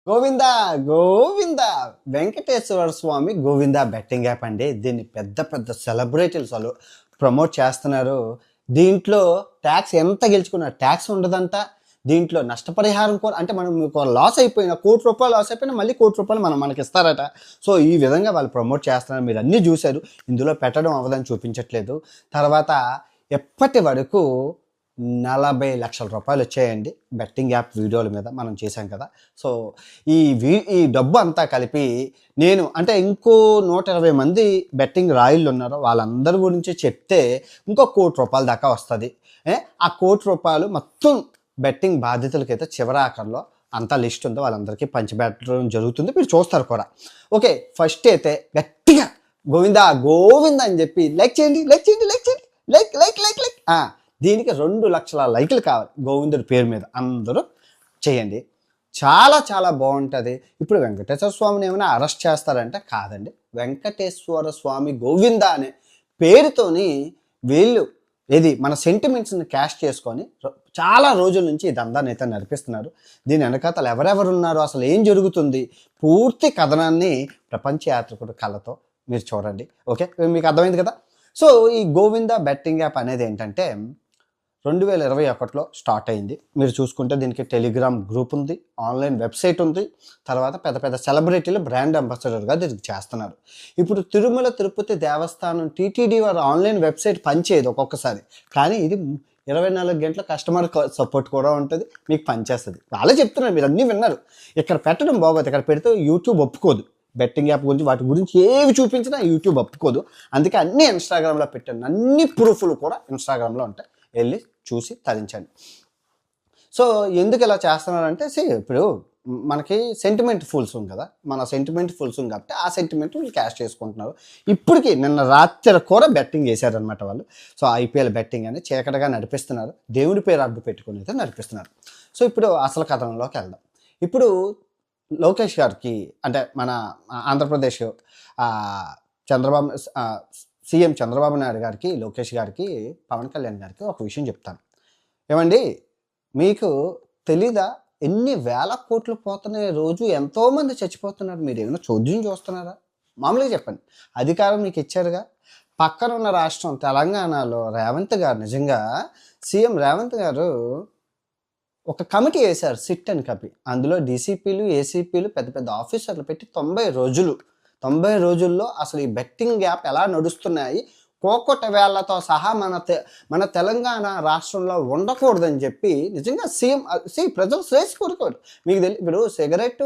గోవింద గోవింద వెంకటేశ్వర స్వామి Govinda betting app అండి. దీన్ని పెద్ద పెద్ద సెలబ్రిటీలు ప్రమోట్ చేస్తున్నారు. దీంట్లో ట్యాక్స్ ఎంత గెలుచుకున్నా ట్యాక్స్ ఉండదంట. దీంట్లో నష్టపరిహారం కూడా, అంటే మనం లాస్ అయిపోయిన ₹1,00,00,000 లాస్ అయిపోయినా మళ్ళీ ₹1,00,00,000 మనకి ఇస్తారట. సో ఈ విధంగా వాళ్ళు ప్రమోట్ చేస్తున్నారు. మీరు అన్నీ చూశారు. ఇందులో పెట్టడం అవ్వదని చూపించట్లేదు. తర్వాత ఎప్పటి వరకు ₹40 లక్షల వచ్చాయండి బెట్టింగ్ యాప్ వీడియోల మీద మనం చేశాం కదా. సో ఈ డబ్బు అంతా కలిపి నేను అంటే ఇంకో 120 మంది బెట్టింగ్ రాయిళ్ళు ఉన్నారో వాళ్ళందరి గురించి చెప్తే ఇంకో ₹1,00,00,000 దాకా వస్తుంది. ఆ ₹1,00,00,000 మొత్తం బెట్టింగ్ బాధితులకైతే చివరి ఆఖరిలో అంతా లిస్ట్ ఉందో వాళ్ళందరికీ పంచిపెట్టడం జరుగుతుంది. మీరు చూస్తారు కూడా. ఓకే, ఫస్ట్ అయితే గట్టిగా గోవిందా గోవిందా అని చెప్పి లైక్ చేయండి, లైక్ చేయండి, లైక్ చేయండి, లైక్ లైక్ లైక్ లైక్. దీనికి 2 లక్షల లైకులు కావాలి గోవిందుడి పేరు మీద. అందరూ చేయండి. చాలా చాలా బాగుంటుంది. ఇప్పుడు వెంకటేశ్వర స్వామిని ఏమైనా అరెస్ట్ చేస్తారంటే కాదండి. వెంకటేశ్వర స్వామి గోవింద అనే పేరుతోని వీళ్ళు మన సెంటిమెంట్స్ని క్యాష్ చేసుకొని చాలా రోజుల నుంచి ఈ దందాన్ని అయితే నడిపిస్తున్నారు. దీని వెనకాతలు ఎవరెవరు ఉన్నారు, అసలు ఏం జరుగుతుంది, పూర్తి కథనాన్ని ప్రపంచ యాత్రికుడు కళతో మీరు చూడండి. ఓకే, మీకు అర్థమైంది కదా. సో ఈ గోవింద బెట్టింగ్ యాప్ అనేది ఏంటంటే 2021లో స్టార్ట్ అయింది. మీరు చూసుకుంటే దీనికి టెలిగ్రామ్ గ్రూప్ ఉంది, ఆన్లైన్ వెబ్సైట్ ఉంది, తర్వాత పెద్ద పెద్ద సెలబ్రిటీలు బ్రాండ్ అంబాసిడర్గా దీనికి చేస్తున్నారు. ఇప్పుడు తిరుమల తిరుపతి దేవస్థానం టీటీడీ వారు ఆన్లైన్ వెబ్సైట్ పనిచేయదు ఒక్కొక్కసారి, కానీ ఇది 24 గంటల కస్టమర్ సపోర్ట్ కూడా ఉంటుంది, మీకు పనిచేస్తుంది. వాళ్ళే చెప్తున్నారు, మీరు అన్నీ విన్నారు. ఇక్కడ పెట్టడం బాగోదు, ఇక్కడ పెడితే యూట్యూబ్ ఒప్పుకోదు. బెట్టింగ్ యాప్ గురించి వాటి గురించి ఏవి చూపించినా యూట్యూబ్ ఒప్పుకోదు. అందుకే అన్నీ ఇన్స్టాగ్రామ్లో పెట్టాను. అన్ని ప్రూఫ్లు కూడా ఇన్స్టాగ్రామ్లో ఉంటాయి, వెళ్ళి చూసి తరించండి. సో ఎందుకు ఇలా చేస్తున్నారంటే ఇప్పుడు మనకి సెంటిమెంట్ ఫుల్స్ ఉంది కదా, మన సెంటిమెంట్ ఫుల్స్ ఉంది కాబట్టి ఆ సెంటిమెంట్ వీళ్ళు క్యాష్ చేసుకుంటున్నారు. ఇప్పటికీ నిన్న రాత్రి కూడా బెట్టింగ్ చేశారనమాట వాళ్ళు. సో ఐపీఎల్ బెట్టింగ్ అని చీకటిగా నడిపిస్తున్నారు, దేవుడి పేరు అడ్డు పెట్టుకుని అయితే నడిపిస్తున్నారు. సో ఇప్పుడు అసలు కథనంలోకి వెళ్దాం. ఇప్పుడు లోకేష్ గారికి, అంటే మన ఆంధ్రప్రదేశ్ సీఎం చంద్రబాబు నాయుడు గారికి, లోకేష్ గారికి, పవన్ కళ్యాణ్ గారికి ఒక విషయం చెప్తాను. ఏమండి, మీకు తెలీదా ఎన్ని వేల కోట్లు పోతున్నాయి, రోజు ఎంతోమంది చచ్చిపోతున్నారు, మీరు ఏమైనా చోద్యం చూస్తున్నారా? మామూలుగా చెప్పండి. అధికారం మీకు ఇచ్చారుగా. పక్కన ఉన్న రాష్ట్రం తెలంగాణలో రేవంత్ గారు, నిజంగా సీఎం రేవంత్ గారు ఒక కమిటీ వేశారు, సిట్ అని కపి. అందులో డీసీపీలు, ఏసీపీలు, పెద్ద పెద్ద ఆఫీసర్లు పెట్టి 90 రోజుల్లో అసలు ఈ బెట్టింగ్ యాప్ ఎలా నడుస్తున్నాయి, కోకొట వేళ్లతో సహా మన తెలంగాణ రాష్ట్రంలో ఉండకూడదని చెప్పి నిజంగా సీఎం ప్రజలు శ్రేయస్ కోరుకోరు. మీకు ఇప్పుడు సిగరెట్